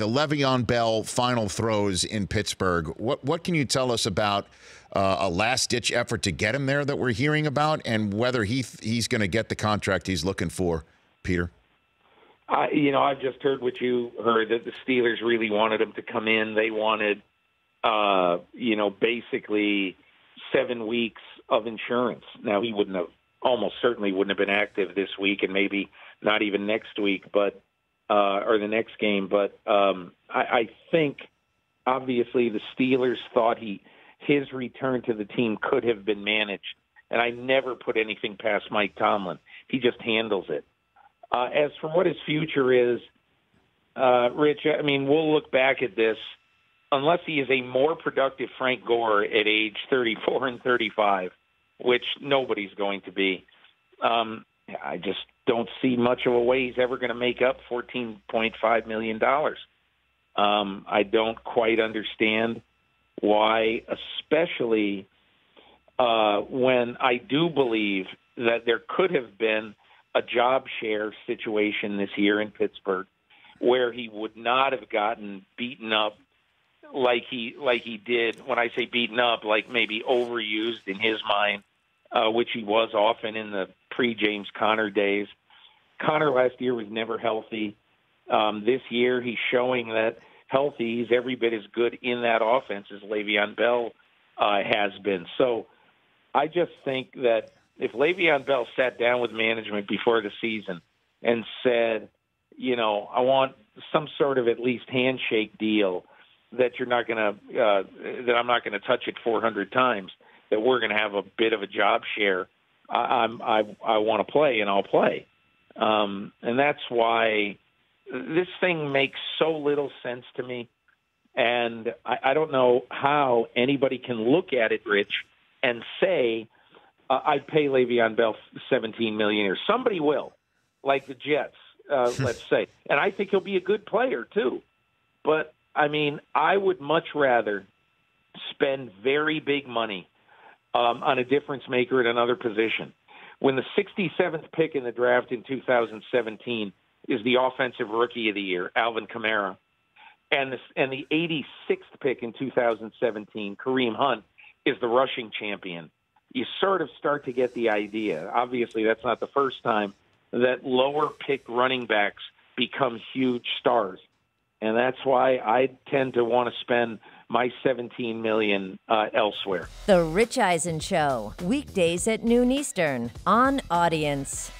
the Le'Veon Bell final throws in Pittsburgh. What can you tell us about a last-ditch effort to get him there that we're hearing about, and whether he's going to get the contract he's looking for, Peter? I've just heard what you heard, that the Steelers really wanted him to come in. They wanted, basically 7 weeks of insurance. Now, he almost certainly wouldn't have been active this week, and maybe not even next week, but or the next game. But I think, obviously, the Steelers thought his return to the team could have been managed, and I never put anything past Mike Tomlin. He just handles it. As for what his future is, Rich, I mean, we'll look back at this. Unless he is a more productive Frank Gore at age 34 and 35, which nobody's going to be, I just don't see much of a way he's ever going to make up $14.5 million. I don't quite understand why, especially when I do believe that there could have been a job share situation this year in Pittsburgh where he would not have gotten beaten up like he did. When I say beaten up, like maybe overused in his mind, which he was often in the pre-James Conner days. Conner last year was never healthy. This year he's showing that healthy. He's every bit as good in that offense as Le'Veon Bell has been. So I just think that if Le'Veon Bell sat down with management before the season and said, I want some sort of at least handshake deal that you're not going to, that I'm not going to touch it 400 times, that we're going to have a bit of a job share. I want to play, and I'll play. And that's why this thing makes so little sense to me. And I don't know how anybody can look at it, Rich, and say, I'd pay Le'Veon Bell $17 million, or somebody will, like the Jets, let's say. And I think he'll be a good player, too. But, I mean, I would much rather spend very big money on a difference maker at another position. When the 67th pick in the draft in 2017 is the offensive rookie of the year, Alvin Kamara, and the 86th pick in 2017, Kareem Hunt, is the rushing champion, you sort of start to get the idea. Obviously, that's not the first time that lower-picked running backs become huge stars. And that's why I tend to want to spend my $17 million elsewhere. The Rich Eisen Show, weekdays at noon Eastern on Audience.